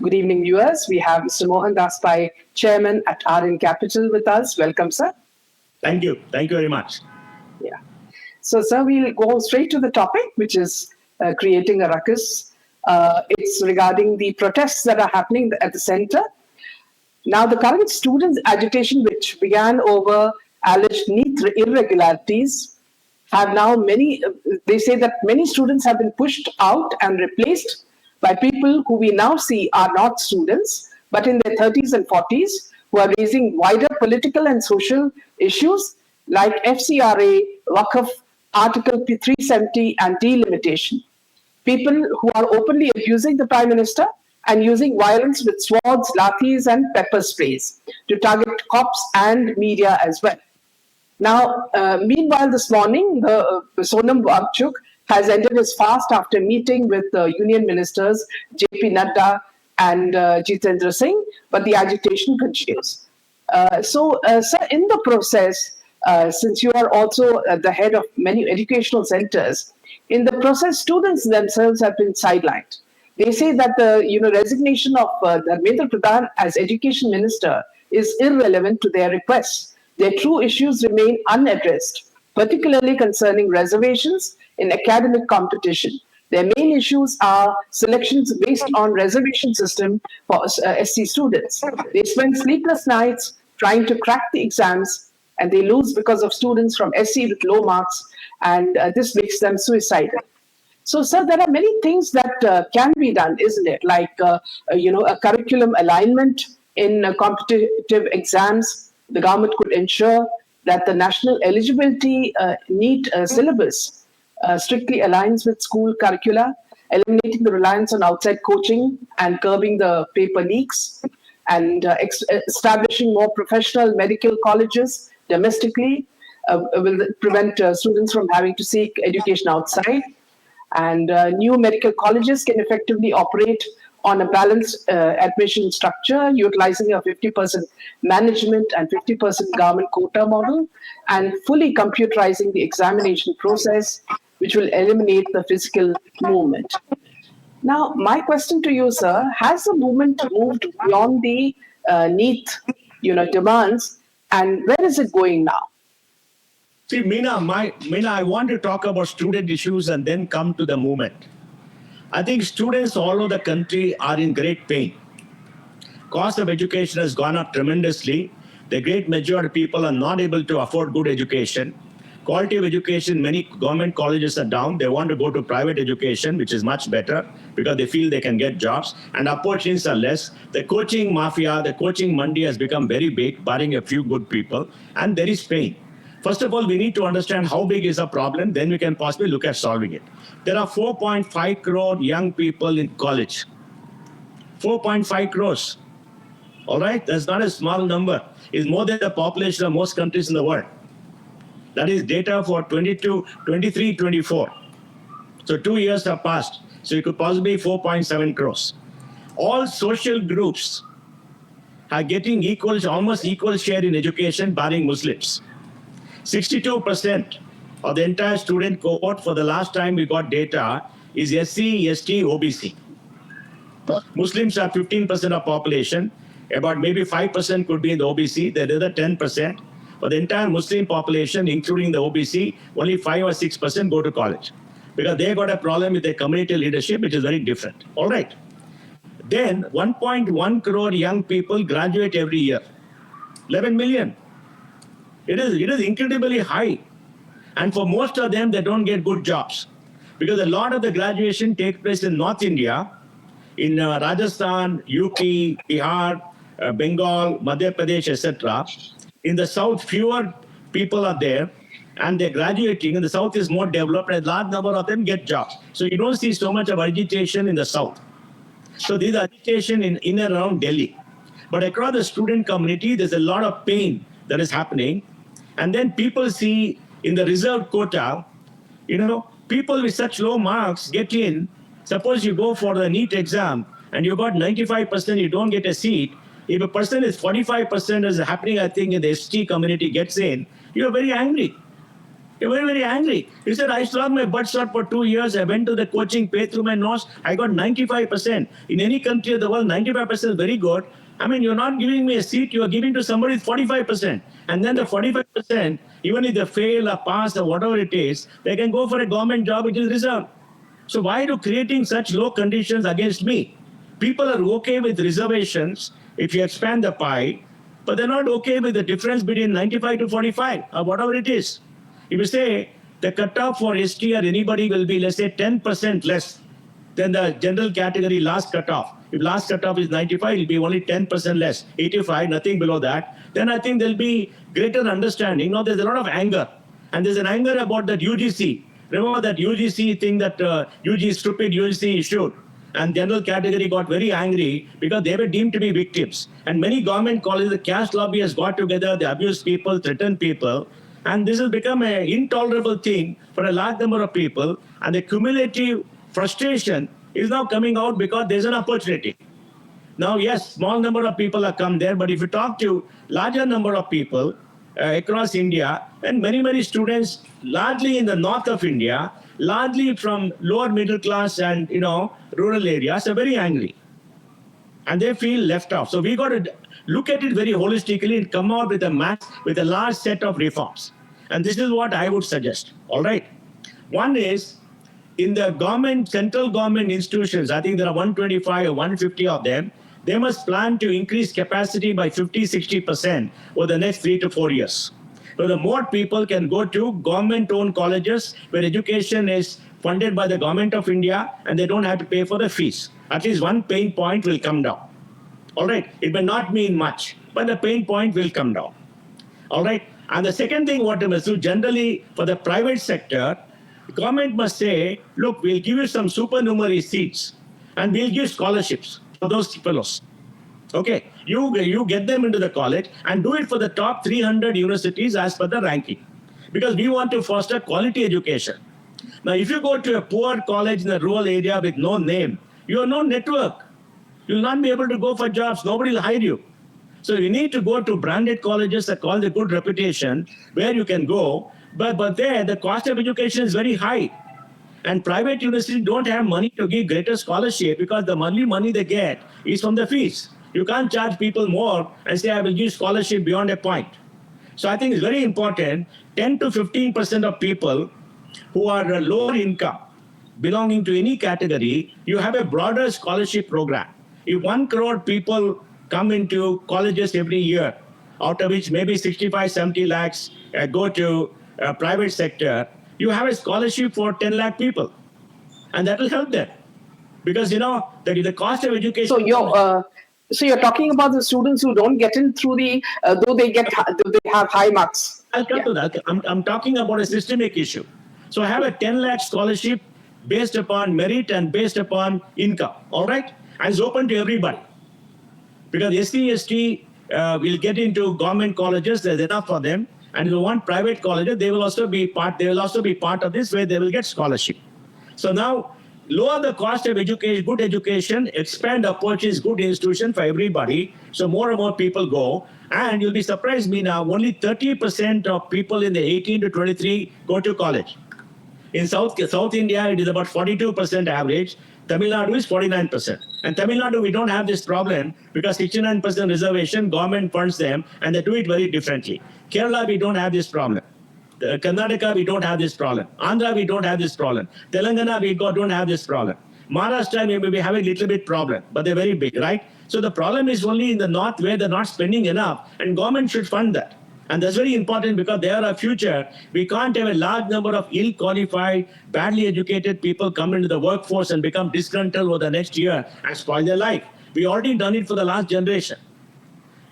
Good evening, viewers. We have Mr. Mohandas Pai, Chairman at RN Capital with us. Welcome, sir. Thank you. Thank you very much. Yeah. So, sir, we'll go straight to the topic, which is creating a ruckus. It's regarding the protests that are happening at the center. Now, the current students' agitation, which began over alleged NEET irregularities, have now they say that many students have been pushed out and replaced by people who we now see are not students, but in their 30s and 40s, who are raising wider political and social issues like FCRA, Waqf, Article 370, and delimitation. People who are openly abusing the Prime Minister and using violence with swords, lathis, and pepper sprays to target cops and media as well. Now, meanwhile, this morning, Sonam Wangchuk has ended his fast after meeting with the union ministers J.P. Nadda and Jitendra Singh, but the agitation continues. Sir, in the process, since you are also the head of many educational centers, in the process, students themselves have been sidelined. They say that the resignation of Dharmendra Pradhan as education minister is irrelevant to their requests. Their true issues remain unaddressed, particularly concerning reservations in academic competition. Their main issues are selections based on reservation system for SC students. They spend sleepless nights trying to crack the exams, and they lose because of students from SC with low marks, and this makes them suicidal. So, sir, there are many things that can be done, isn't it? Like, a curriculum alignment in competitive exams. The government could ensure that the national eligibility NEET syllabus strictly aligns with school curricula, eliminating the reliance on outside coaching and curbing the paper leaks, and establishing more professional medical colleges domestically will prevent students from having to seek education outside. And new medical colleges can effectively operate on a balanced admission structure, utilizing a 50% management and 50% government quota model, and fully computerizing the examination process, which will eliminate the physical movement. Now, my question to you, sir, has the movement moved beyond the NEET, demands, and where is it going now? See, Meena, I want to talk about student issues and then come to the movement. I think students all over the country are in great pain. Cost of education has gone up tremendously. The great majority of people are not able to afford good education. Quality of education, many government colleges are down. They want to go to private education, which is much better because they feel they can get jobs, and opportunities are less. The coaching mafia, the coaching mandi has become very big, barring a few good people, and there is pain. First of all, we need to understand how big is the problem, then we can possibly look at solving it. There are 4.5 crore young people in college. 4.5 crores. All right, that's not a small number. It's more than the population of most countries in the world. That is data for 22, 23, 24. So 2 years have passed. So it could possibly be 4.7 crores. All social groups are getting almost equal share in education, barring Muslims. 62% of the entire student cohort for the last time we got data is SC, ST, OBC. Muslims are 15% of population. About maybe 5% could be in the OBC. The other 10%. For the entire Muslim population, including the OBC, only 5 or 6% go to college. Because they got a problem with their community leadership, which is very different. All right. Then 1.1 crore young people graduate every year. 11 million. It is incredibly high. And for most of them, they don't get good jobs. Because a lot of the graduation takes place in North India, in Rajasthan, UP, Bihar, Bengal, Madhya Pradesh, etc. In the South, fewer people are there, and they're graduating. And the South is more developed, and a large number of them get jobs. So you don't see so much of agitation in the South. So there's agitation in and around Delhi. But across the student community, there's a lot of pain that is happening. And then people see in the reserved quota, people with such low marks get in. Suppose you go for the NEET exam, and you got 95%, you don't get a seat. If a person is 45% is happening, I think, in the ST community gets in, you're very angry. You're very, very angry. He said, I saw my butt shot for 2 years. I went to the coaching, paid through my nose. I got 95%. In any country of the world, 95% is very good. I mean, you're not giving me a seat. You're giving to somebody 45%. And then the 45%, even if they fail or pass or whatever it is, they can go for a government job which is reserved. So why do creating such low conditions against me? People are okay with reservations if you expand the pie, but they're not okay with the difference between 95 to 45 or whatever it is. If you say the cutoff for ST or anybody will be, let's say, 10% less than the general category last cutoff. If last cutoff is 95, it'll be only 10% less, 85, nothing below that. Then I think there'll be greater understanding. Now, there's a lot of anger. And there's an anger about that UGC. Remember that UGC thing that stupid UGC issued. And general category got very angry because they were deemed to be victims. And many government colleges, the caste lobby has got together, they abuse people, threaten people. And this has become an intolerable thing for a large number of people. And the cumulative frustration is now coming out because there's an opportunity. Now, yes, small number of people have come there, but if you talk to larger number of people across India, and many, many students, largely in the north of India, largely from lower middle class and, rural areas, are very angry. And they feel left off. So we got to look at it very holistically and come out with a large set of reforms. And this is what I would suggest. All right. One is in the central government institutions, I think there are 125 or 150 of them, they must plan to increase capacity by 50, 60% over the next 3 to 4 years. So the more people can go to government-owned colleges where education is funded by the government of India and they don't have to pay for the fees. At least one pain point will come down. All right. It may not mean much, but the pain point will come down. All right. And the second thing what we must do generally for the private sector, the government must say, look, we'll give you some supernumerary seats and we'll give scholarships for those fellows. Okay. You get them into the college and do it for the top 300 universities as per the ranking. Because we want to foster quality education. Now, if you go to a poor college in a rural area with no name, you have no network. You'll not be able to go for jobs. Nobody will hire you. So you need to go to branded colleges that call the good reputation where you can go. But there, the cost of education is very high. And private universities don't have money to give greater scholarship because the only money they get is from the fees. You can't charge people more and say, I will give scholarship beyond a point. So I think it's very important, 10 to 15% of people who are lower income, belonging to any category, you have a broader scholarship program. If 1 crore people come into colleges every year, out of which maybe 65, 70 lakhs go to private sector, you have a scholarship for 10 lakh people. And that will help them. Because, the cost of education... So you're talking about the students who don't get in through though they have high marks. I'll come to that. I'm talking about a systemic issue. So I have a 10 lakh scholarship based upon merit and based upon income. All right? And it's open to everybody. Because SC, ST will get into government colleges. There's enough for them. And if you want private colleges, they will also be part of this where they will get scholarship. So now, lower the cost of education, good education, expand opportunities, good institution for everybody. So more and more people go. And you'll be surprised me now, only 30% of people in the 18 to 23 go to college. In South India, it is about 42% average. Tamil Nadu is 49%. And Tamil Nadu, we don't have this problem because 69% reservation, government funds them, and they do it very differently. Kerala, we don't have this problem. Karnataka, we don't have this problem. Andhra, we don't have this problem. Telangana, we don't have this problem. Maharashtra, maybe we have a little bit problem, but they're very big, right? So the problem is only in the north where they're not spending enough, and government should fund that. And that's very important because they are our future. We can't have a large number of ill-qualified, badly educated people come into the workforce and become disgruntled over the next year and spoil their life. We already done it for the last generation.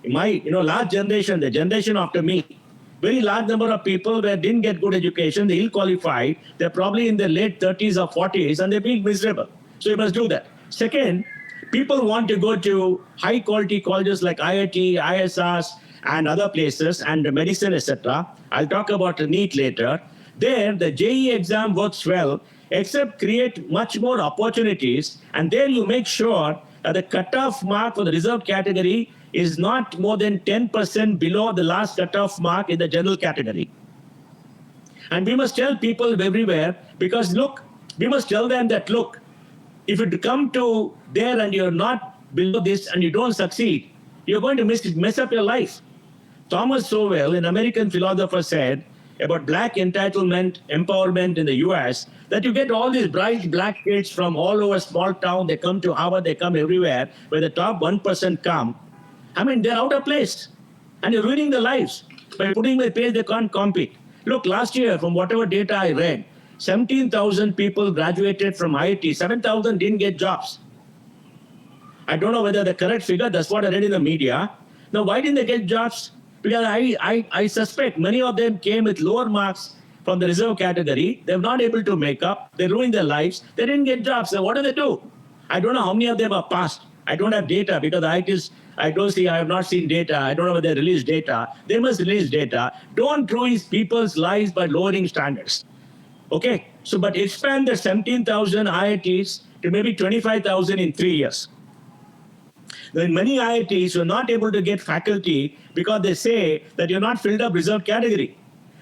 In my, last generation, the generation after me, very large number of people that didn't get good education, they're ill-qualified, they're probably in their late 30s or 40s, and they're being miserable. So you must do that. Second, people want to go to high-quality colleges like IIT, ISRs, and other places, and medicine, etc. I'll talk about the NEET later. There, the JEE exam works well, except create much more opportunities, and there you make sure the cutoff mark for the reserve category is not more than 10% below the last cutoff mark in the general category. And we must tell people everywhere, because look, we must tell them that, look, if you come to there and you're not below this and you don't succeed, you're going to mess up your life. Thomas Sowell, an American philosopher, said about black entitlement, empowerment in the US, that you get all these bright black kids from all over small town, they come to Harvard, they come everywhere, where the top 1% come. I mean, they're out of place. And you're ruining their lives by putting the pace they can't compete. Look, last year, from whatever data I read, 17,000 people graduated from IIT, 7,000 didn't get jobs. I don't know whether the correct figure, that's what I read in the media. Now, why didn't they get jobs? Because I suspect many of them came with lower marks from the reserve category. They're not able to make up. They ruined their lives. They didn't get jobs. So what do they do? I don't know how many of them are passed. I don't have data because I have not seen data. I don't know whether they release data. They must release data. Don't ruin people's lives by lowering standards. Okay? So, but expand the 17,000 IITs to maybe 25,000 in 3 years. Then many IITs are not able to get faculty because they say that you're not filled up reserve category.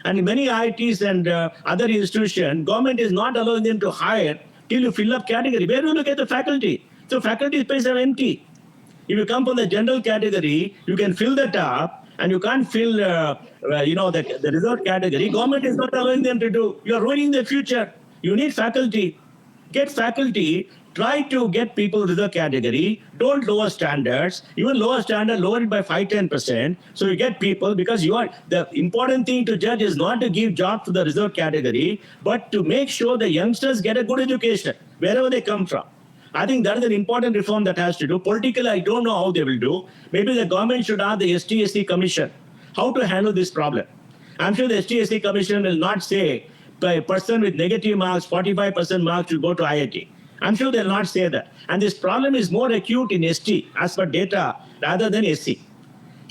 And in many IITs and other institutions, government is not allowing them to hire till you fill up category. Where will you get the faculty? So faculty space are empty. If you come from the general category, you can fill the top, and you can't fill, the reserve category. Government is not allowing them to do. You're ruining their future. You need faculty. Get faculty. Try to get people to the category. Don't lower standards. Even lower standard, lower it by 5-10%. So you get people, because the important thing to judge is not to give jobs to the reserve category, but to make sure the youngsters get a good education wherever they come from. I think that is an important reform that has to do. Politically, I don't know how they will do. Maybe the government should ask the STSC Commission how to handle this problem. I'm sure the STSC Commission will not say a person with negative marks, 45% marks, should go to IIT. I'm sure they'll not say that. And this problem is more acute in ST as per data rather than SC.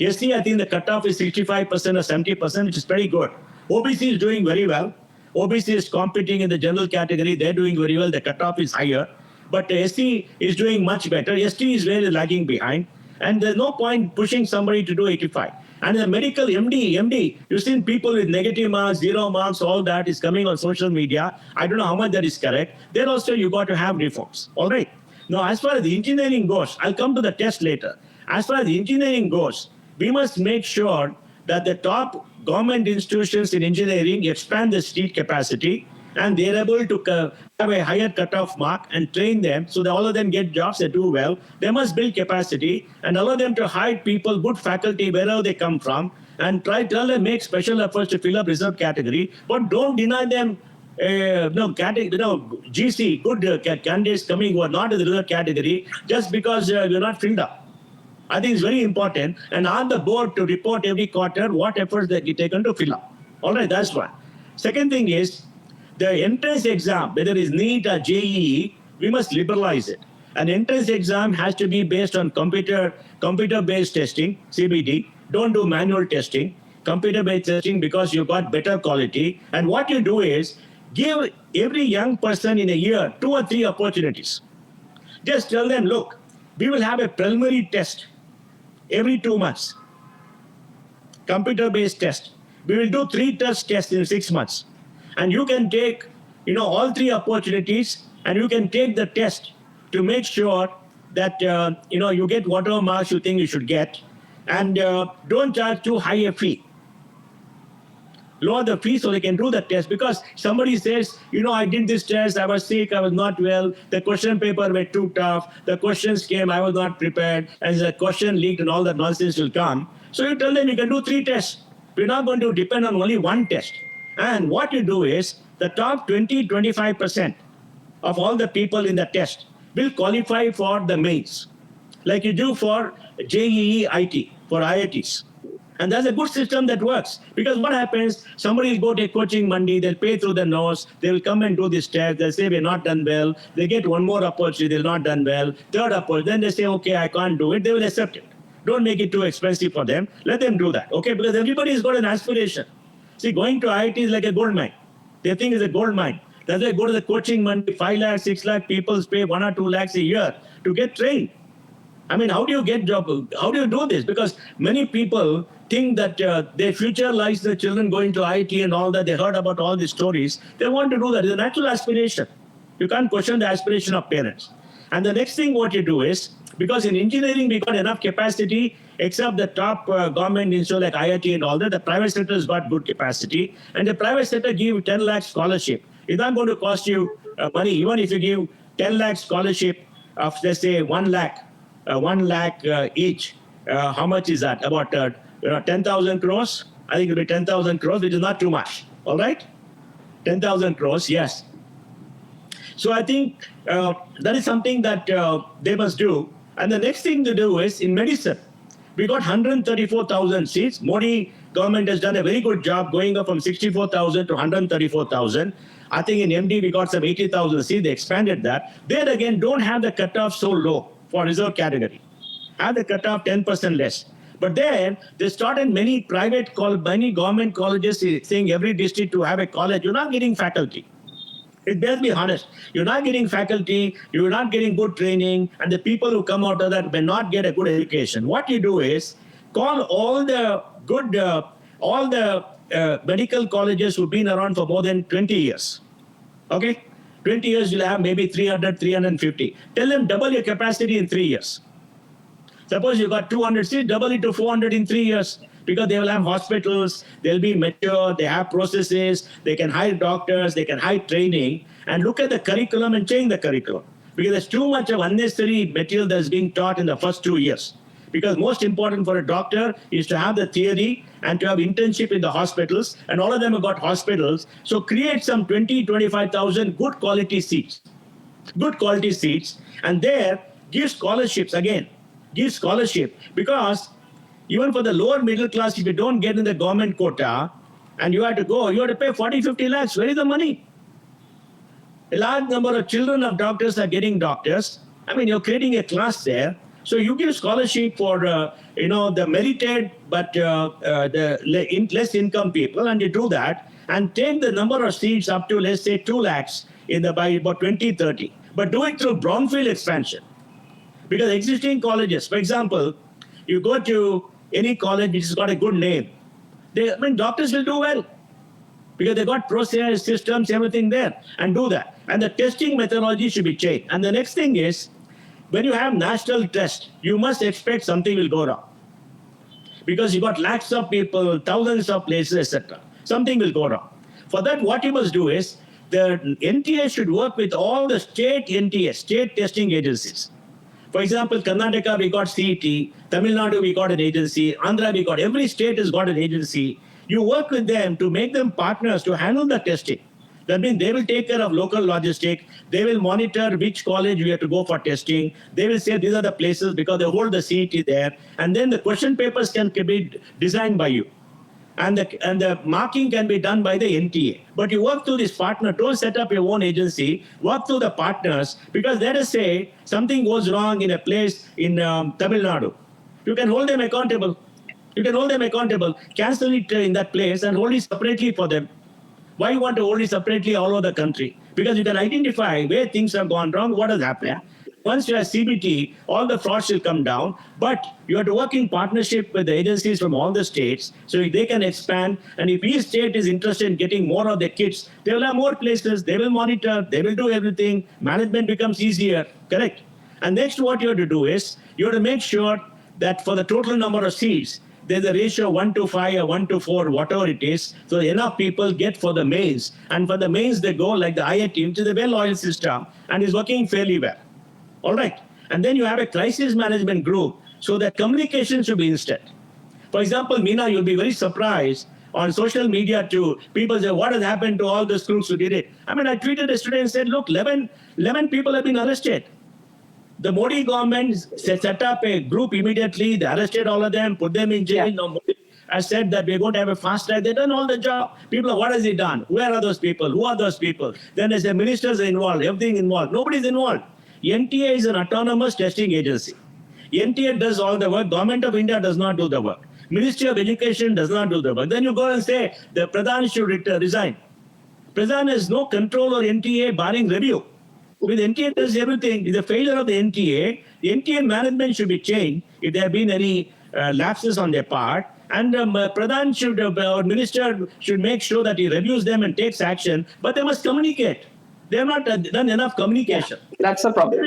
SC, I think the cutoff is 65% or 70%, which is pretty good. OBC is doing very well. OBC is competing in the general category. They're doing very well. The cutoff is higher. But SC is doing much better. ST is really lagging behind. And there's no point pushing somebody to do 85. And the medical MD, you've seen people with negative marks, 0 marks, all that is coming on social media. I don't know how much that is correct. There also you got to have reforms. All right. Now, as far as the engineering goes, I'll come to the test later. As far as the engineering goes, we must make sure that the top government institutions in engineering expand the seat capacity, and they're able to have a higher cutoff mark and train them so that all of them get jobs, they do well. They must build capacity and allow them to hire people, good faculty, wherever they come from, and tell them make special efforts to fill up reserve category, but don't deny them GC, good candidates coming who are not in the reserve category just because you're not filled up. I think it's very important, and on the board to report every quarter what efforts they taken to fill up. All right, that's one. Second thing is, the entrance exam, whether it's NEET or JEE, we must liberalize it. An entrance exam has to be based on computer-based testing, CBT. Don't do manual testing. Computer-based testing, because you got better quality. And what you do is give every young person in a year 2 or 3 opportunities. Just tell them, look, we will have a preliminary test every 2 months. Computer-based test. We will do 3 tests in 6 months. And you can take, all 3 opportunities, and you can take the test to make sure that, you get whatever marks you think you should get. And don't charge too high a fee. Lower the fee so they can do the test. Because somebody says, I did this test, I was sick, I was not well, the question paper were too tough, the questions came, I was not prepared, and the question leaked and all that nonsense will come. So you tell them you can do 3 tests. We're not going to depend on only 1 test. And what you do is, the top 20-25% of all the people in the test will qualify for the mains, like you do for JEE IT, for IITs. And that's a good system that works. Because what happens, somebody will go to a coaching Monday, they'll pay through the nose, they will come and do this test, they'll say, we're not done well, they get one more opportunity, they're not done well, third opportunity, then they say, okay, I can't do it, they will accept it. Don't make it too expensive for them, let them do that, okay? Because everybody's got an aspiration. See, going to IIT is like a gold mine. They think it's a gold mine. That's why I go to the coaching Monday, 5 lakh, 6 lakh people pay 1 or 2 lakhs a year to get trained. I mean, how do you get job? How do you do this? Because many people think that their future lies in the children going to IT and all that. They heard about all these stories. They want to do that. It's a natural aspiration. You can't question the aspiration of parents. And the next thing what you do is, because in engineering we got enough capacity, except the top government institute like IIT and all that, the private sector has got good capacity. And the private sector give 10 lakh scholarship. It's not going to cost you money. Even if you give 10 lakh scholarship of, let's say, 1 lakh, 1 lakh each, how much is that? About 10,000 crores? I think it'll be 10,000 crores, which is not too much. All right? 10,000 crores, yes. So I think that is something that they must do. And the next thing to do is in medicine. We got 134,000 seats. Modi government has done a very good job going up from 64,000 to 134,000. I think in MD we got some 80,000 seats. They expanded that. There again, don't have the cutoff so low for reserve category. Have the cutoff 10% less. But then they started many many government colleges saying every district to have a college. You're not getting faculty. It better be honest. You're not getting faculty, you're not getting good training, and the people who come out of that may not get a good education. What you do is call all the good, medical colleges who've been around for more than 20 years. Okay? 20 years, you'll have maybe 300, 350. Tell them double your capacity in 3 years. Suppose you got 200 seats, double it to 400 in 3 years. Because they will have hospitals, they'll be mature, they have processes, they can hire doctors, they can hire training, and look at the curriculum and change the curriculum. Because there's too much of unnecessary material that's being taught in the first 2 years. Because most important for a doctor is to have the theory and to have internship in the hospitals, and all of them have got hospitals. So create some 20, 25,000 good quality seats. Good quality seats, and there give scholarships again. Give scholarship, because even for the lower middle class, if you don't get in the government quota and you have to go, you have to pay 40, 50 lakhs. Where is the money? A large number of children of doctors are getting doctors. I mean, you're creating a class there. So you give scholarship for, the merited but less income people, and you do that and take the number of seats up to, let's say, 2 lakhs by about 2030. But do it through brownfield expansion. Because existing colleges, for example, you go to any college which has got a good name, doctors will do well because they got process, systems, everything there, and do that. And the testing methodology should be changed. And the next thing is, when you have national test, you must expect something will go wrong. Because you got lakhs of people, thousands of places, etc. Something will go wrong. For that, what you must do is, the NTA should work with all the state NTS, state testing agencies. For example, Karnataka, we got CET. Tamil Nadu, we got an agency. Andhra, we got, every state has got an agency. You work with them to make them partners to handle the testing. That means they will take care of local logistics. They will monitor which college we have to go for testing. They will say these are the places because they hold the CET there. And then the question papers can be designed by you. And the marking can be done by the NTA. But you work through this partner. Don't set up your own agency. Work through the partners. Because let us say something goes wrong in a place in Tamil Nadu. You can hold them accountable. You can hold them accountable. Cancel it in that place and hold it separately for them. Why you want to hold it separately all over the country? Because you can identify where things have gone wrong, what has happened. Once you have CBT, all the frauds will come down, but you have to work in partnership with the agencies from all the states so they can expand. And if each state is interested in getting more of their kids, they will have more places, they will monitor, they will do everything. Management becomes easier, correct? And next what you have to do is, you have to make sure that for the total number of seats, there's a ratio 1:5 or 1:4, whatever it is, so enough people get for the mains. And for the mains, they go like the IIT, which is a well-oiled system and is working fairly well. All right. And then you have a crisis management group so that communication should be instant. For example, Meena, you'll be very surprised on social media too. People say, what has happened to all the crooks who did it? I mean, I tweeted yesterday and said, look, 11 people have been arrested. The Modi government set up a group immediately. They arrested all of them, put them in jail. Yeah. Now, Modi has said that we're going to have a fast track. They've done all the job. People are, what has he done? Where are those people? Who are those people? Then they say ministers are involved, everything involved. Nobody's involved. NTA is an autonomous testing agency. NTA does all the work. Government of India does not do the work. Ministry of Education does not do the work. Then you go and say the Pradhan should resign. Pradhan has no control over NTA barring review. With NTA does everything. It's a failure of the NTA. The NTA management should be changed if there have been any lapses on their part. And Pradhan should, or minister should make sure that he reviews them and takes action. But they must communicate. They have not done enough communication. That's the problem.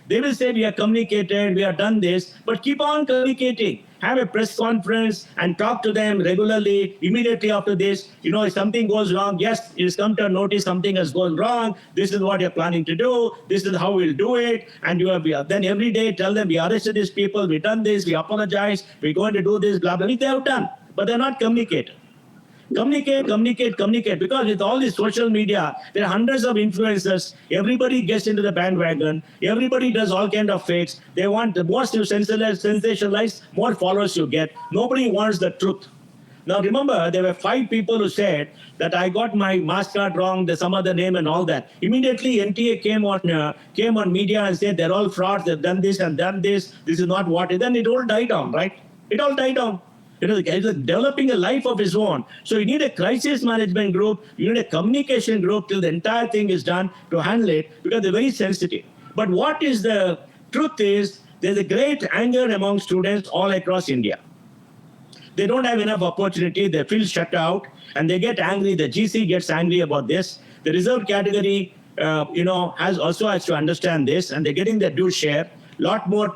They will say, we have communicated, we have done this, but keep on communicating. Have a press conference and talk to them regularly, immediately after this. You know, if something goes wrong, yes, it has come to notice something has gone wrong. This is what you're planning to do. This is how we'll do it. And then every day tell them, we arrested these people, we done this, we apologize, we're going to do this, blah, blah, blah. They have done, but they're not communicating. Communicate. Because with all this social media, there are hundreds of influencers. Everybody gets into the bandwagon. Everybody does all kind of fakes. They want the most you sensationalize, more followers you get. Nobody wants the truth. Now remember, there were 5 people who said that I got my mask card wrong, there's some other name and all that. Immediately NTA came on media and said they're all frauds, they've done this and done this. This is not what it is. Then it all died down, right? It all died down. You know, the guy is developing a life of his own. So you need a crisis management group, you need a communication group till the entire thing is done to handle it, because they're very sensitive. But what is the truth is, there's a great anger among students all across India. They don't have enough opportunity, they feel shut out, and they get angry. The GC gets angry about this. The reserve category, has to understand this, and they're getting their due share. Lot more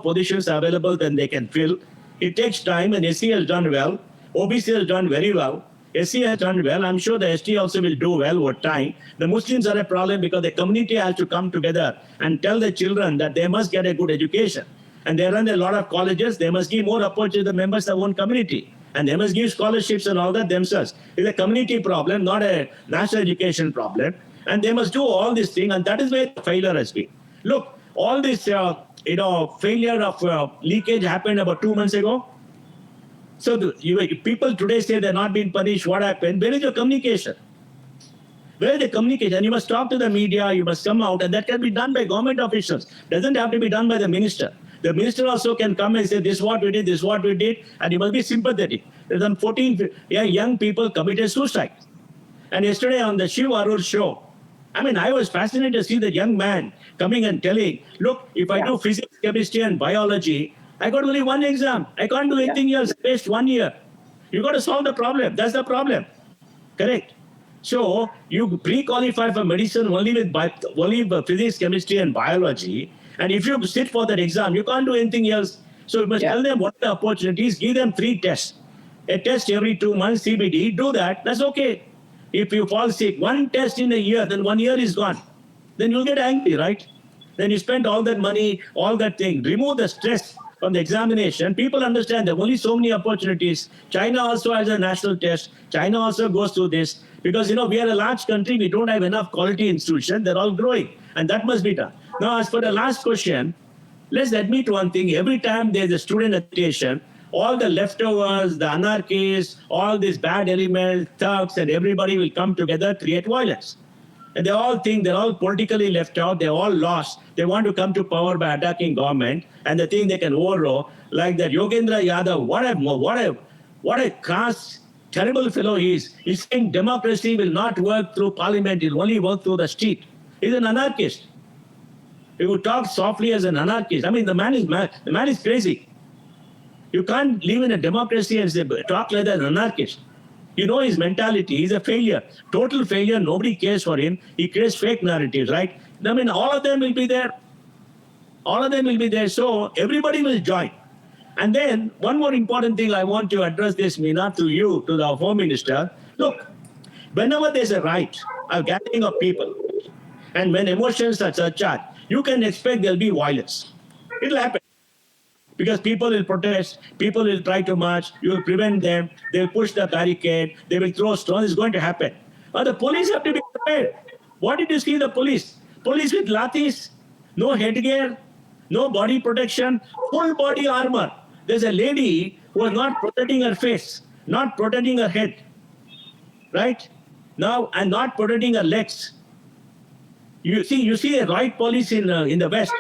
positions are available than they can fill. It takes time, and SC has done well. OBC has done very well. SC has done well. I'm sure the ST also will do well over time. The Muslims are a problem because the community has to come together and tell the children that they must get a good education. And they run a lot of colleges. They must give more opportunity to the members of their own community. And they must give scholarships and all that themselves. It's a community problem, not a national education problem. And they must do all these things. And that is where the failure has been. Look, all this failure of leakage happened about 2 months ago. So people today say they're not being punished. What happened? Where is your communication? Where is the communication? And you must talk to the media, you must come out, and that can be done by government officials. Doesn't have to be done by the minister. The minister also can come and say, this is what we did, this is what we did, and you must be sympathetic. There's some 14 young people committed suicide. And yesterday on the Shiv Arur show, I was fascinated to see the young man coming and telling, look, if I do physics, chemistry, and biology, I got only one exam. I can't do anything else. Waste 1 year. You got to solve the problem. That's the problem. Correct. So you pre-qualify for medicine only with physics, chemistry, and biology. And if you sit for that exam, you can't do anything else. So you must tell them what the opportunities. Give them 3 tests. A test every 2 months, CBD. Do that. That's okay. If you fall sick, 1 test in a year, then 1 year is gone. Then you'll get angry, right? Then you spend all that money, all that thing. Remove the stress from the examination. People understand there are only so many opportunities. China also has a national test. China also goes through this. Because, we are a large country. We don't have enough quality institutions. They're all growing. And that must be done. Now, as for the last question, let's admit one thing. Every time there's a student agitation, all the leftovers, the anarchists, all these bad elements, thugs, and everybody will come together, create violence. And they all think they're all politically left out. They're all lost. They want to come to power by attacking government, and they think they can overthrow. Like that Yogendra Yadav, what a crass, terrible fellow he is. He's saying democracy will not work through parliament. It will only work through the street. He's an anarchist. He would talk softly as an anarchist. The man is crazy. You can't live in a democracy and talk like that as an anarchist. You know his mentality. He's a failure. Total failure. Nobody cares for him. He creates fake narratives, right? All of them will be there. All of them will be there. So everybody will join. And then one more important thing I want to address this, Meena, to you, to the Home Minister. Look, whenever there's a riot, a gathering of people, and when emotions are surcharged, you can expect there'll be violence. It'll happen. Because people will protest, people will try to march, you will prevent them, they'll push the barricade, they will throw stones, it's going to happen. But the police have to be prepared. What did you see the police? Police with lathis, no headgear, no body protection, full body armor. There's a lady who was not protecting her face, not protecting her head, right? Now, and not protecting her legs. You see a riot police in the West.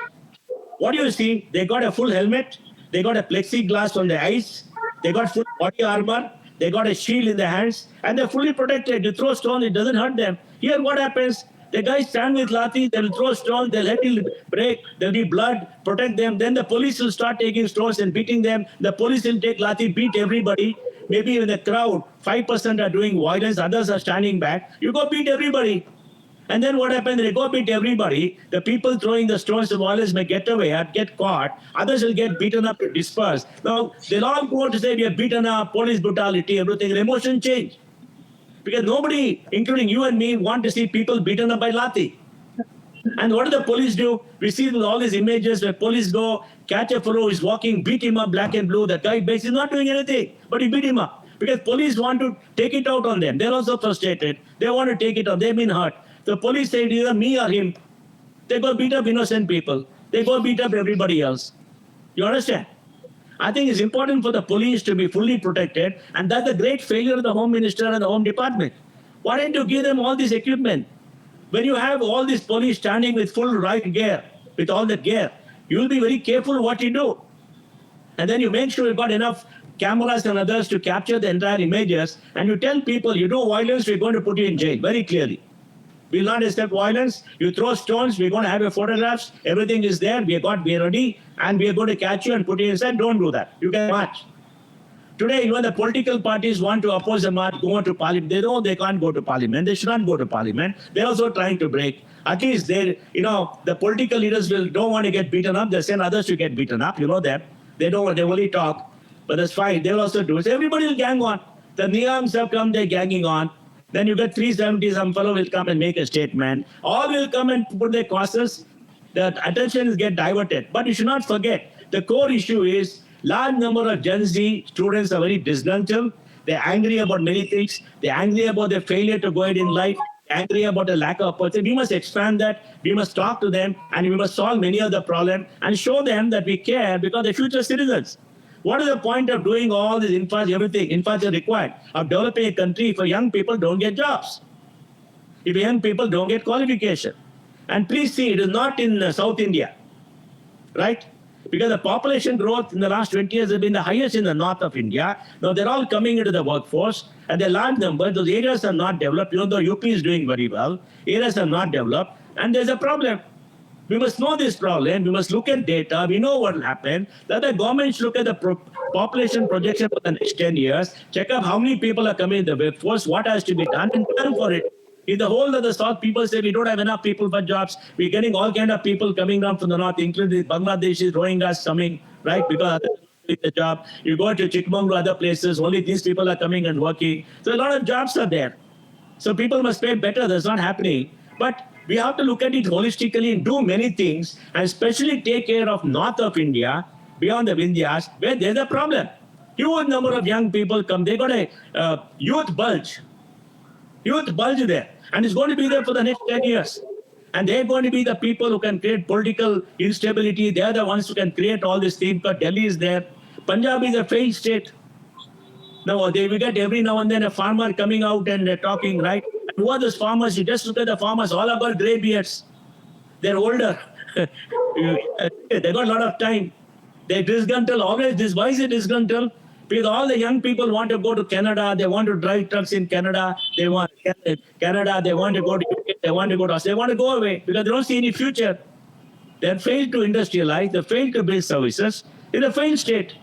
What do you see? They got a full helmet, they got a plexiglass on the eyes, they got full body armor, they got a shield in their hands, and they're fully protected. You throw stone, it doesn't hurt them. Here what happens? The guys stand with lathi, they'll throw stones, they'll let it break, there'll be blood, protect them. Then the police will start taking stones and beating them. The police will take lathi, beat everybody. Maybe in the crowd, 5% are doing violence, others are standing back. You go beat everybody. And then what happens? They go beat everybody. The people throwing the stones to violence may get away or get caught. Others will get beaten up to disperse. Now, they'll all go to say, we are beaten up, police brutality, everything. The emotion change. Because nobody, including you and me, want to see people beaten up by lathi. And what do the police do? We see all these images where police go, catch a fellow who is walking, beat him up black and blue. That guy basically not doing anything, but he beat him up. Because police want to take it out on them. They're also frustrated. They want to take it out. They've been hurt. The police say either me or him. They go beat up innocent people. They go beat up everybody else. You understand? I think it's important for the police to be fully protected, and that's the great failure of the Home Minister and the Home Department. Why don't you give them all this equipment? When you have all these police standing with full right gear, with all that gear, you will be very careful what you do. And then you make sure you've got enough cameras and others to capture the entire images, and you tell people, you do violence, we're going to put you in jail, very clearly. We'll not accept violence. You throw stones, we're going to have your photographs. Everything is there. We are ready, and we are going to catch you and put you inside. Don't do that. You can march. Today, even the political parties want to oppose the march, go to parliament. They know they can't go to parliament. They should not go to parliament. They're also trying to break. At least they, the political leaders don't want to get beaten up. They send others to get beaten up. You know them. They don't. They only talk. But that's fine. They'll also do it. So everybody will gang on. The Niams have come. They're ganging on. Then you get 370, some fellow will come and make a statement. All will come and put their causes. The attention is get diverted. But you should not forget, the core issue is large number of Gen Z students are very disgruntled. They're angry about many things. They're angry about their failure to go ahead in life. Angry about the lack of opportunity. We must expand that. We must talk to them, and we must solve many of the problems and show them that we care because they're future citizens. What is the point of doing all this infrastructure required, of developing a country if young people don't get jobs? If young people don't get qualification? And please see, it is not in South India, right? Because the population growth in the last 20 years has been the highest in the north of India. Now they're all coming into the workforce, and they're large numbers. Those areas are not developed. Though UP is doing very well, areas are not developed, and there's a problem. We must know this problem. We must look at data. We know what will happen. That the government should look at the population projection for the next 10 years, check out how many people are coming in the workforce, what has to be done, and plan for it. In the whole of the South, people say we don't have enough people for jobs. We're getting all kind of people coming down from the North, including Bangladeshis, Rohingyas coming, right? Because the job. You go to Chikmagalur, other places, only these people are coming and working. So a lot of jobs are there. So people must pay better. That's not happening. But we have to look at it holistically and do many things, and especially take care of north of India, beyond the Vindhyas, where there's a problem. Huge number of young people come. They got a youth bulge there. And it's going to be there for the next 10 years. And they're going to be the people who can create political instability. They're the ones who can create all these things. But Delhi is there. Punjab is a failed state. Now, we get every now and then a farmer coming out and talking, right? And who are those farmers? You just look at the farmers, all about grey beards. They're older. They got a lot of time. They're disgruntled. Always this. Why is it disgruntled? Because all the young people want to go to Canada. They want to drive trucks in Canada. They want Canada. They want to go to UK. They want to go to Australia. They want to go away because they don't see any future. They have failed to industrialize. They failed to build services. It's a failed state.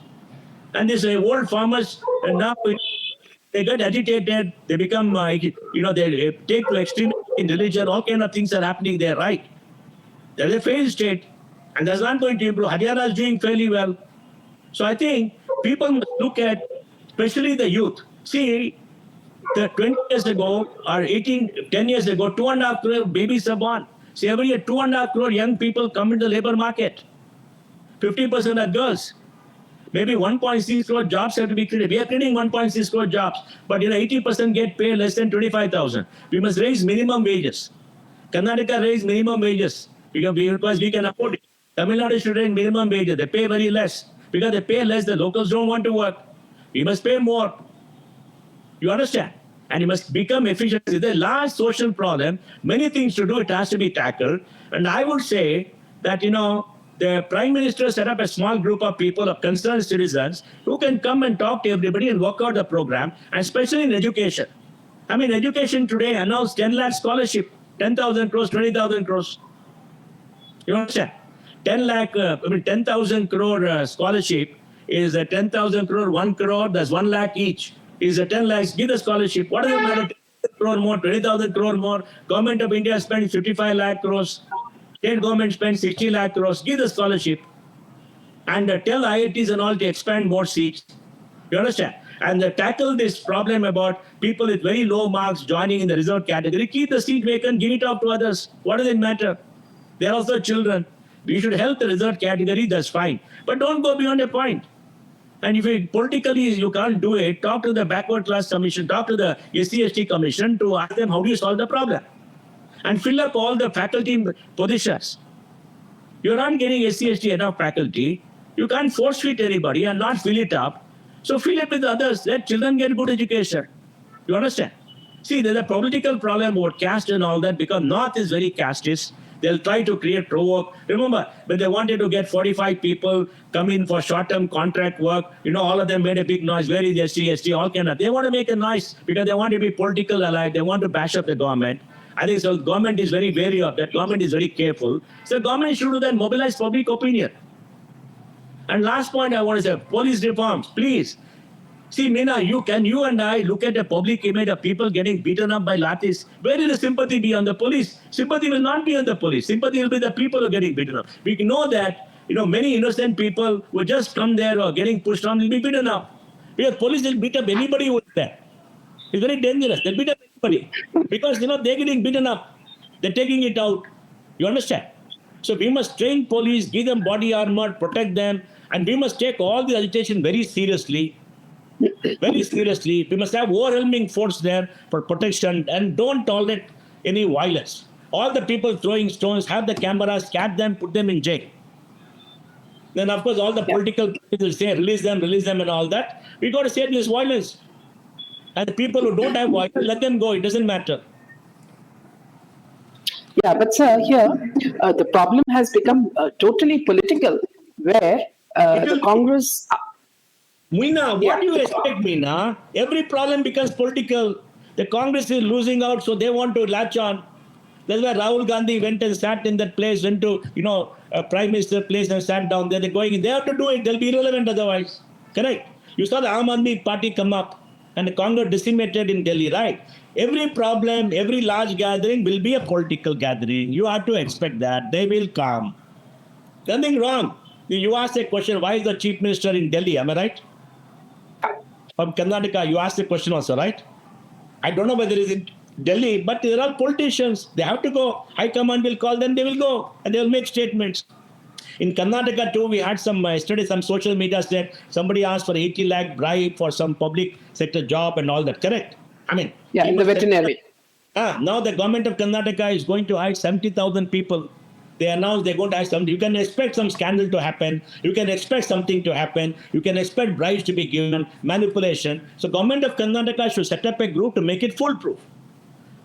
And these old farmers, and now they get agitated. They become, they take to extreme in religion. All kind of things are happening there, right? There's a failed state, and that's not going to improve. Haryana is doing fairly well. So I think people must look at, especially the youth. See, 20 years ago or 10 years ago, 2.5 crore babies are born. See, every year, 2.5 crore young people come into the labor market. 50% are girls. Maybe 1.6 crore jobs have to be created. We are creating 1.6 crore jobs, but 80% get paid less than 25,000. We must raise minimum wages. Karnataka raise minimum wages because we can afford it. Tamil Nadu should raise minimum wages. They pay very less. Because they pay less, the locals don't want to work. We must pay more. You understand? And you must become efficient. It's a large social problem. Many things to do. It has to be tackled. And I would say that, the Prime Minister set up a small group of people, of concerned citizens, who can come and talk to everybody and work out the program, and especially in education. Education today announced 10 lakh scholarship. 10,000 crores, 20,000 crores. You understand? 10,000 crore scholarship is a 10,000 crore, 1 crore, that's 1 lakh each. Is a 10 lakhs, give the scholarship. What does it matter? 10,000 crore more, 20,000 crore more. Government of India spends 55 lakh crores. State government spends 60 lakh crores. Give the scholarship. And tell IITs and all to expand more seats. You understand? And tackle this problem about people with very low marks joining in the reserved category. Keep the seat vacant, give it out to others. What does it matter? They're also children. We should help the reserved category, that's fine. But don't go beyond a point. And if politically you can't do it, talk to the backward class commission, talk to the SC/ST commission to ask them how do you solve the problem. And fill up all the faculty positions. You're not getting SC/ST enough faculty. You can't force feed anybody and not fill it up. So fill it with others. Let children get good education. You understand? See, there's a political problem about caste and all that because North is very casteist. They'll try to create provoke. Remember, when they wanted to get 45 people come in for short-term contract work, all of them made a big noise. Where is SC/ST? All kind of. They want to make a noise because they want to be political allied. They want to bash up the government. I think so. Government is very wary of that. Government is very careful. So government should do that, mobilize public opinion. And last point I want to say, police reforms, please. See, Meena, you and I look at the public image of people getting beaten up by lathis. Where will the sympathy be on the police? Sympathy will not be on the police. Sympathy will be the people who are getting beaten up. We know that, many innocent people who just come there or getting pushed on will be beaten up. Because police will beat up anybody who is there. It's very dangerous. They'll beat up anybody. Because, they're getting beaten up. They're taking it out. You understand? So we must train police, give them body armor, protect them. And we must take all the agitation very seriously. Very seriously. We must have overwhelming force there for protection and don't tolerate any violence. All the people throwing stones, have the cameras, catch them, put them in jail. Then, of course, all the political people will say, release them and all that. We got to say this violence. And the people who don't have violence, let them go. It doesn't matter. Yeah, but sir, here the problem has become totally political, where the Congress. Meena, what do you expect, Meena? Every problem becomes political. The Congress is losing out, so they want to latch on. That's why Rahul Gandhi went and sat in that place, went to, a prime minister place and sat down there. They're going, they have to do it. They'll be irrelevant otherwise. Correct? You saw the Aam Aadmi Party come up and the Congress decimated in Delhi, right? Every problem, every large gathering will be a political gathering. You have to expect that. They will come. Nothing wrong. You ask a question, why is the chief minister in Delhi? Am I right? From Karnataka, you asked the question also, right? I don't know whether it's in Delhi, but they're all politicians. They have to go. High command will call them, they will go. And they will make statements. In Karnataka too, we had yesterday some social media said somebody asked for 80 lakh bribe for some public sector job and all that. Correct? Yeah, in the veterinary. Now the government of Karnataka is going to hire 70,000 people. They announced they're going to hire something. You can expect some scandal to happen. You can expect something to happen. You can expect bribes to be given, manipulation. So government of Karnataka should set up a group to make it foolproof.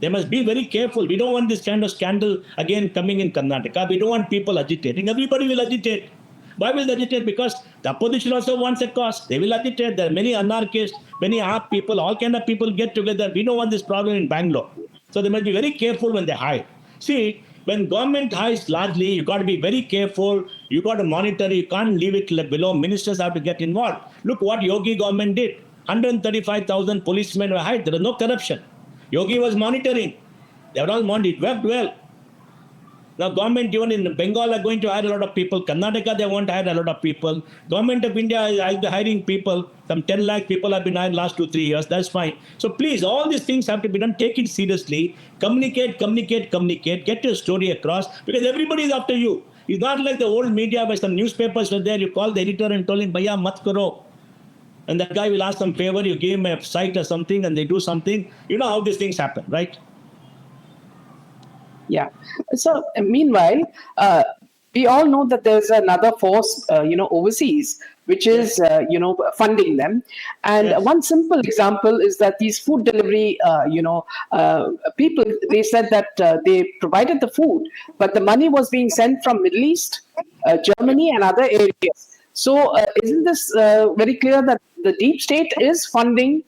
They must be very careful. We don't want this kind of scandal again coming in Karnataka. We don't want people agitating. Everybody will agitate. Why will they agitate? Because the opposition also wants a cause. They will agitate. There are many anarchists, many AAP people, all kind of people get together. We don't want this problem in Bangalore. So they must be very careful when they hire. See, when government hires largely, you got to be very careful. You got to monitor. You can't leave it below. Ministers have to get involved. Look what Yogi government did. 135,000 policemen were hired. There was no corruption. Yogi was monitoring. They were all monitored. It worked well. Now government even in Bengal are going to hire a lot of people. Karnataka, they want to hire a lot of people. Government of India is hiring people. Some 10 lakh people have been hired last 2-3 years. That's fine. So please, all these things have to be done. Take it seriously. Communicate. Get your story across. Because everybody is after you. It's not like the old media where some newspapers were there. You call the editor and told him, Bhaiya, mat karo. And that guy will ask some favor. You give him a site or something and they do something. You know how these things happen, right? Yeah. So meanwhile, we all know that there's another force, overseas, which is, funding them. And Yes. one simple example is that these food delivery, people, they said that they provided the food, but the money was being sent from Middle East, Germany, and other areas. So isn't this very clear that the deep state is funding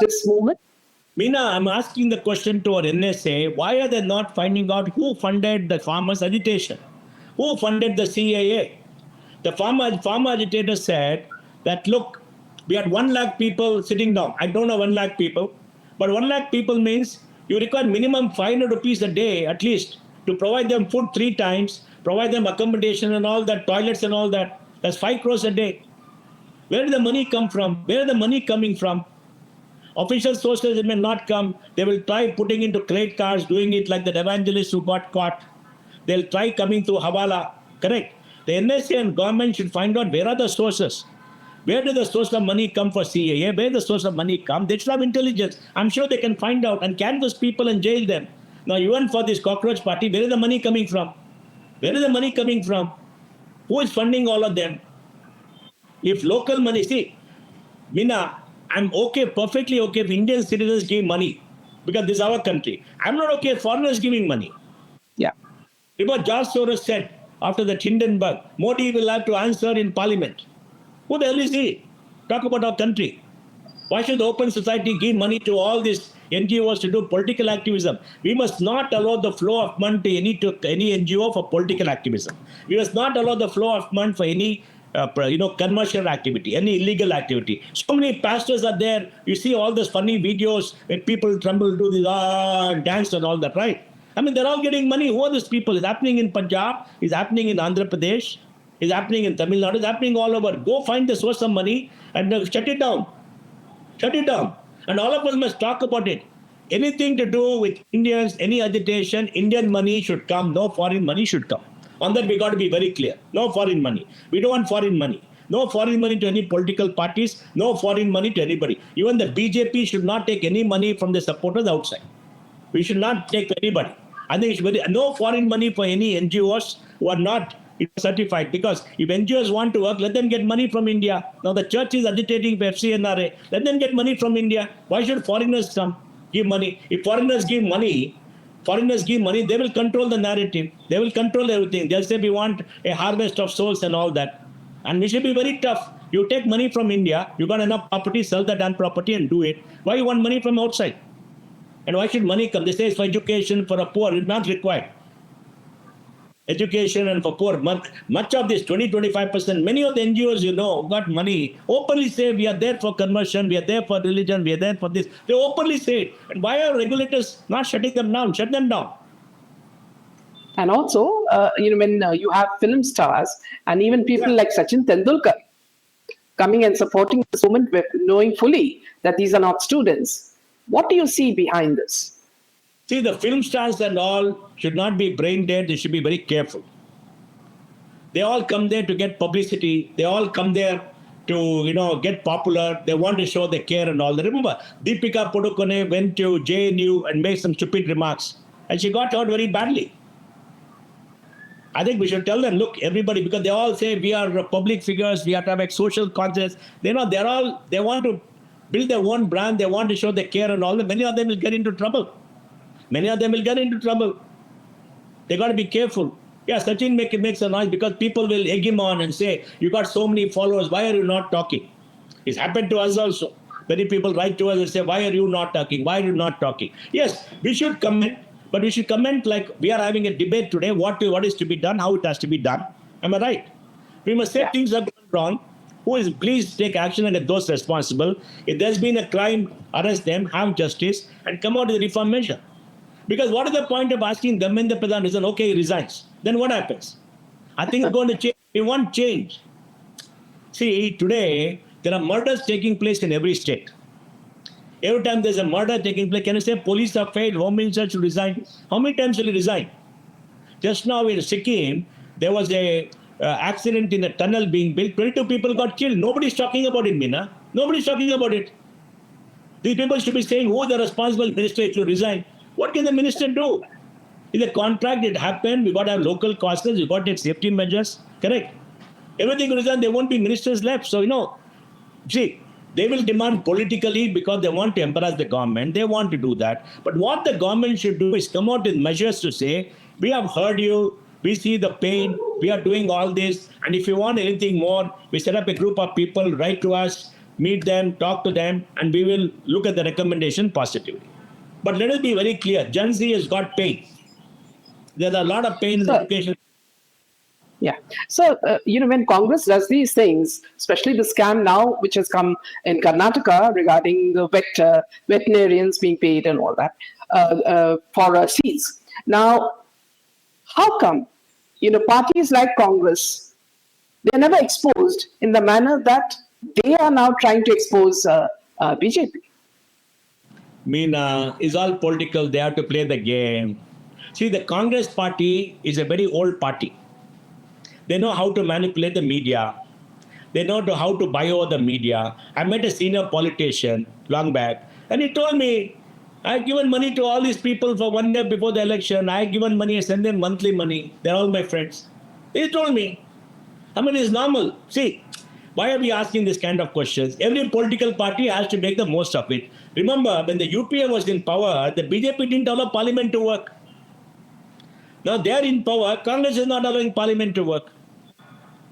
this movement? Meena, I'm asking the question to our NSA, why are they not finding out who funded the farmers' agitation? Who funded the CAA? The farmer agitator said that, look, we had 1 lakh people sitting down. I don't know 1 lakh people, but 1 lakh people means you require minimum 500 rupees a day at least to provide them food 3 times, provide them accommodation and all that, toilets and all that. That's 5 crores a day. Where did the money come from? Where is the money coming from? Official sources, it may not come. They will try putting into credit cards, doing it like the evangelists who got caught. They'll try coming through Hawala. Correct. The NSA and government should find out where are the sources. Where did the source of money come for CAA? Where the source of money come? They should have intelligence. I'm sure they can find out and canvass people and jail them. Now, even for this cockroach party, where is the money coming from? Where is the money coming from? Who is funding all of them? If local money, see, Meena, I'm okay, perfectly okay if Indian citizens give money because this is our country. I'm not okay if foreigners giving money. Yeah. Remember, George Soros said after the Hindenburg, Modi will have to answer in parliament. Who the hell is he? Talk about our country. Why should the open society give money to all these NGOs to do political activism? We must not allow the flow of money to any NGO for political activism. We must not allow the flow of money for any commercial activity, any illegal activity. So many pastors are there. You see all those funny videos where people tremble, do this, dance and all that, right? I mean, they're all getting money. Who are these people? It's happening in Punjab. It's happening in Andhra Pradesh. It's happening in Tamil Nadu. It's happening all over. Go find the source of money and shut it down. Shut it down. And all of us must talk about it. Anything to do with Indians, any agitation, Indian money should come. No foreign money should come. On that, we got to be very clear. No foreign money. We don't want foreign money. No foreign money to any political parties. No foreign money to anybody. Even the BJP should not take any money from the supporters outside. We should not take anybody. I think it's no foreign money for any NGOs who are not certified. Because if NGOs want to work, let them get money from India. Now the church is agitating for FCNRA. Let them get money from India. Why should foreigners come give money? If foreigners give money, they will control the narrative. They will control everything. They'll say we want a harvest of souls and all that. And we should be very tough. You take money from India, you got enough property, sell that damn property and do it. Why you want money from outside? And why should money come? They say it's for education, for a poor. It's not required. Education and for poor. Much of this, 20-25%, many of the NGOs, got money, openly say we are there for conversion, we are there for religion, we are there for this. They openly say it. And why are regulators not shutting them down? Shut them down. And also, when you have film stars and even people like Sachin Tendulkar coming and supporting this movement, knowing fully that these are not students. What do you see behind this? See, the film stars and all should not be brain dead. They should be very careful. They all come there to get publicity. They all come there to, get popular. They want to show they care and all that. Remember, Deepika Padukone went to JNU and made some stupid remarks. And she got hurt very badly. I think we should tell them, look, everybody, because they all say we are public figures. We have to have a social conscience. They want to build their own brand. They want to show they care and all that. Many of them will get into trouble. They got to be careful. Yeah, Sachin makes a noise because people will egg him on and say, you got so many followers, why are you not talking? It's happened to us also. Many people write to us and say, why are you not talking? Why are you not talking? Yes, we should comment, but we should comment like we are having a debate today, what is to be done, how it has to be done. Am I right? We must say things are going wrong. Please take action against those responsible. If there's been a crime, arrest them, have justice, and come out with a reform measure. Because what is the point of asking Dharmendra Pradhan resign? Okay, he resigns. Then what happens? I think it's going to change. We want change. See, today, there are murders taking place in every state. Every time there's a murder taking place, can you say police have failed, Home Minister should resign? How many times will he resign? Just now in Sikkim, there was a accident in a tunnel being built. 22 people got killed. Nobody's talking about it, Meena. Nobody's talking about it. These people should be saying who the responsible minister should resign. What can the minister do? It's a contract, it happened, we got to have local causes, we got to take safety measures, correct? Everything goes on, there won't be ministers left. So, see, they will demand politically because they want to embarrass the government, they want to do that. But what the government should do is come out with measures to say, we have heard you, we see the pain, we are doing all this, and if you want anything more, we set up a group of people, write to us, meet them, talk to them, and we will look at the recommendation positively. But let us be very clear. Gen Z has got pain. There's a lot of pain in the So, education. yeah. So, when Congress does these things, especially the scam now, which has come in Karnataka regarding the veterinarians being paid and all that for seeds. Now, how come, parties like Congress, they're never exposed in the manner that they are now trying to expose BJP? It's all political. They have to play the game. See, the Congress party is a very old party. They know how to manipulate the media. They know how to buy over the media. I met a senior politician long back, and he told me, I've given money to all these people for 1 year before the election. I've given money, I send them monthly money. They're all my friends. He told me. It's normal. See, why are we asking this kind of questions? Every political party has to make the most of it. Remember, when the UPA was in power, the BJP didn't allow parliament to work. Now they're in power, Congress is not allowing parliament to work.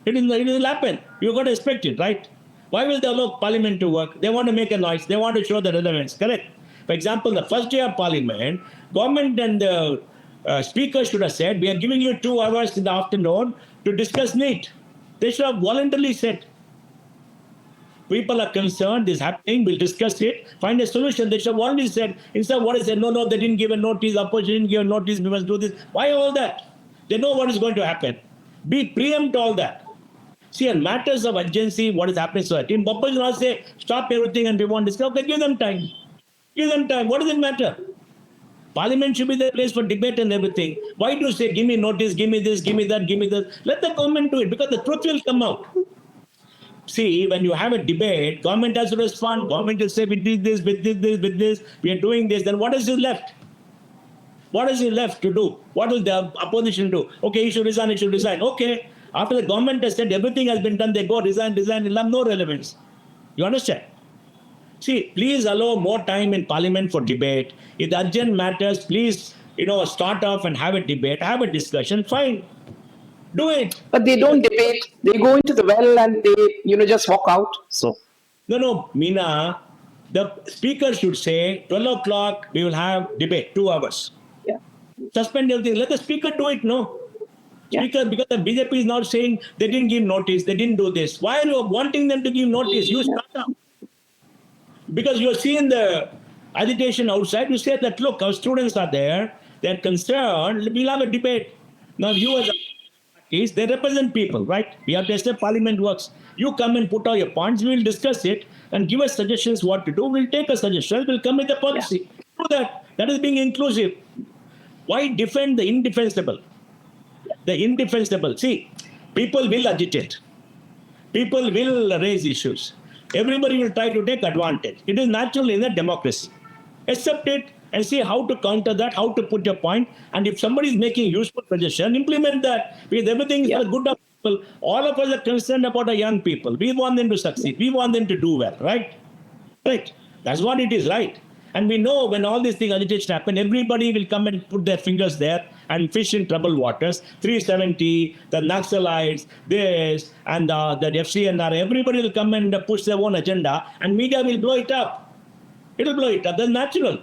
It will happen. You've got to expect it, right? Why will they allow parliament to work? They want to make a noise. They want to show the relevance. Correct? For example, the first day of parliament, government and the speaker should have said, we are giving you 2 hours in the afternoon to discuss NEET. They should have voluntarily said, people are concerned, this is happening, we'll discuss it, find a solution. They should have already said, instead of what I said, no, they didn't give a notice, opposition didn't give a notice, we must do this. Why all that? They know what is going to happen. Preempt all that. See, in matters of urgency, what is happening, so Team Bappa will not say, stop everything and we want to discuss. Okay, give them time. Give them time. What does it matter? Parliament should be the place for debate and everything. Why do you say, give me notice, give me this, give me that, give me this? Let the government do it, because the truth will come out. See, when you have a debate, government has to respond. Government will say, we did this, with this, we are doing this. Then what is left? What is left to do? What will the opposition do? Okay, he should resign, he should resign. Okay. After the government has said everything has been done, they go resign, it'll have no relevance. You understand? See, please allow more time in parliament for debate. If the urgent matters, please, start off and have a debate, have a discussion, fine. Do it. But they don't debate. They go into the well and they, just walk out. So. No, Meena, the speaker should say, 12 o'clock, we will have debate, 2 hours. Yeah. Suspend everything. Let the speaker do it, no? Yeah. Because the BJP is now saying they didn't give notice, they didn't do this. Why are you wanting them to give notice? You start up. Because you're seeing the agitation outside, you say that, look, our students are there, they're concerned, we'll have a debate. Now, you as parties, they represent people, right? We have to accept parliament works. You come and put out your points, we'll discuss it and give us suggestions what to do. We'll take a suggestion, we'll come with a policy. Yeah. Do that. That is being inclusive. Why defend the indefensible? The indefensible. See, people will agitate. People will raise issues. Everybody will try to take advantage. It is natural in a democracy. Accept it and see how to counter that, how to put your point. And if somebody is making useful suggestion, implement that. Because everything is for the good of people. All of us are concerned about our young people. We want them to succeed. We want them to do well, right? Right. That's what it is, right? And we know when all these things agitation happen, everybody will come and put their fingers there and fish in troubled waters. 370, the Naxalites, this, and the FCNR, everybody will come and push their own agenda, and media will blow it up. It will blow it up. That's natural.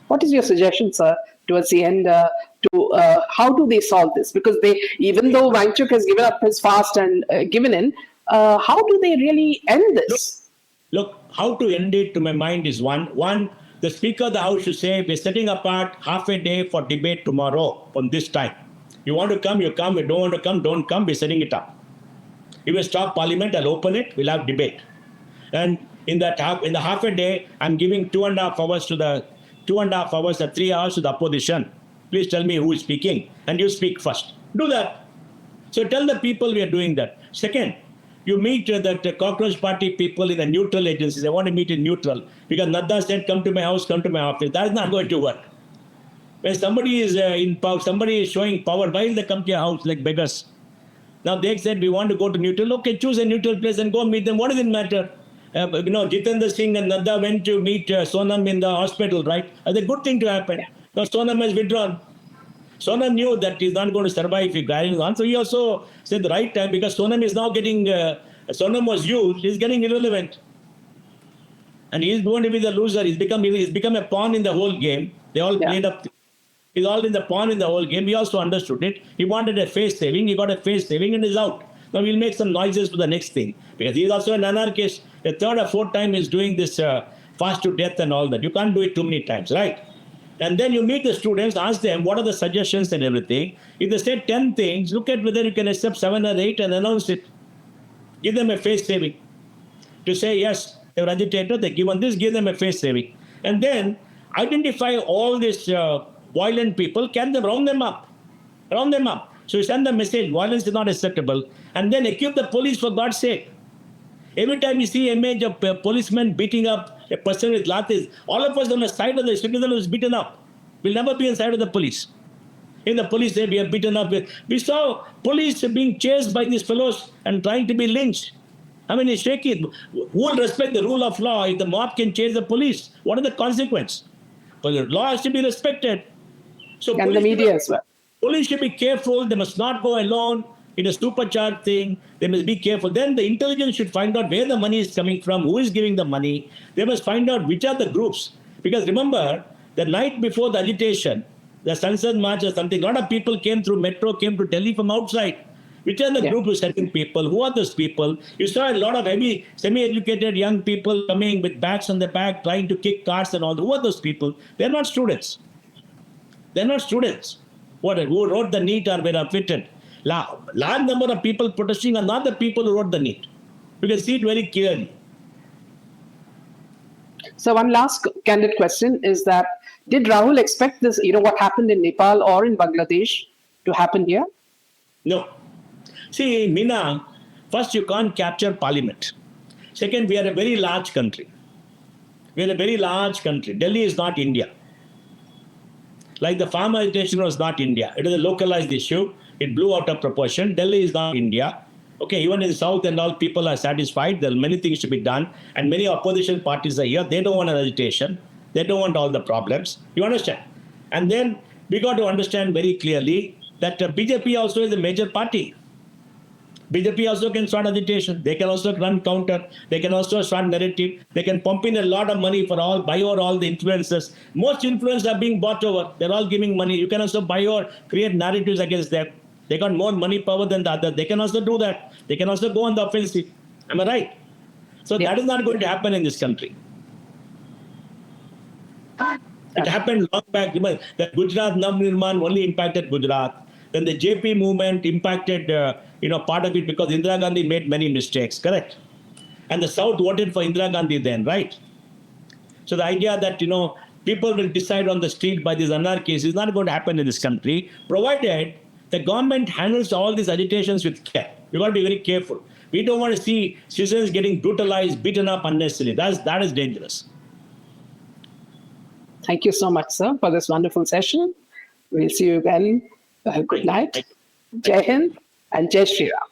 What is your suggestion, sir, towards the end, how do they solve this? Because even though Wangchuk has given up his fast and given in, how do they really end this? Look, how to end it, to my mind, is one, the Speaker of the House should say, we're setting apart half a day for debate tomorrow on this time. You want to come, you come. You don't want to come, don't come. We're setting it up. If we stop Parliament, I'll open it. We'll have debate. And in the half a day, I'm giving 2.5 hours to the 2.5 hours or 3 hours to the opposition. Please tell me who is speaking, and you speak first. Do that. So tell the people we are doing that. Second, you meet the Cockroach Party people in the neutral agencies. They want to meet in neutral. Because Nadda said, come to my house, come to my office. That is not going to work. When somebody is in power, somebody is showing power, why will they come to your house like beggars? Now they said, we want to go to neutral. Okay, choose a neutral place and go meet them. What does it matter? Jitendra Singh and Nadda went to meet Sonam in the hospital, right? That's a good thing to happen. Now Sonam has withdrawn. Sonam knew that he's not going to survive if he carries on. So he also said the right time, because Sonam is now getting, Sonam was used, he's getting irrelevant. and he's going to be the loser. He's become a pawn in the whole game. They all played up. He's all in the pawn in the whole game. He also understood it. He wanted a face saving. He got a face saving and is out. Now we'll make some noises for the next thing, because he's also an anarchist. The third or fourth time he's doing this fast to death and all that. You can't do it too many times, right? And then you meet the students, ask them what are the suggestions and everything. If they say 10 things, look at whether you can accept 7 or 8 and announce it. Give them a face saving. To say, yes, they were agitated, they given this, give them a face saving. And then identify all these violent people, can them round them up. Round them up. So you send the message, violence is not acceptable. And then equip the police for God's sake. Every time you see an image of a policeman beating up a person with lathis, all of us on the side of the citizen who is beaten up will never be on the side of the police. In the police, they are beaten up. We saw police being chased by these fellows and trying to be lynched. I mean, it's shaky. Who will respect the rule of law if the mob can chase the police? What are the consequences? But the law has to be respected. So and the media as well. Police should be careful. They must not go alone in a supercharged thing. They must be careful. Then the intelligence should find out where the money is coming from, who is giving the money. They must find out which are the groups. Because remember, the night before the agitation, the Sansad March or something, a lot of people came through metro, came to Delhi from outside. Which are the group who's helping people? Who are those people? You saw a lot of heavy, semi-educated young people coming with bags on their back, trying to kick cars and all. Who are those people? They're not students. They're not students. Who wrote the NEET or were affected. Large number of people protesting are not the people who wrote the NEET. You can see it very clearly. So one last candid question is that, did Rahul expect this, what happened in Nepal or in Bangladesh to happen here? No. See, Meena, first you can't capture parliament. Second, we are a very large country. We are a very large country. Delhi is not India. Like the farmer agitation was not India. It is a localized issue. It blew out of proportion. Delhi is not India. Okay, even in the south and all, people are satisfied. There are many things to be done. And many opposition parties are here. They don't want an agitation. They don't want all the problems. You understand? And then we got to understand very clearly that BJP also is a major party. BJP also can start agitation. They can also run counter. They can also start narrative. They can pump in a lot of money buy over all the influencers. Most influencers are being bought over. They're all giving money. You can also buy or create narratives against them. They got more money power than the other. They can also do that. They can also go on the offensive. Am I right? So that is not going to happen in this country. It happened long back. The Gujarat Navnirman only impacted Gujarat. Then the JP movement impacted, part of it because Indira Gandhi made many mistakes, correct? And the South voted for Indira Gandhi then, right? So the idea that, people will decide on the street by these anarchists is not going to happen in this country, provided the government handles all these agitations with care. You've got to be very careful. We don't want to see citizens getting brutalized, beaten up unnecessarily. That is dangerous. Thank you so much, sir, for this wonderful session. We'll see you again. Good night. Jai Hind and Jai Shri Ram.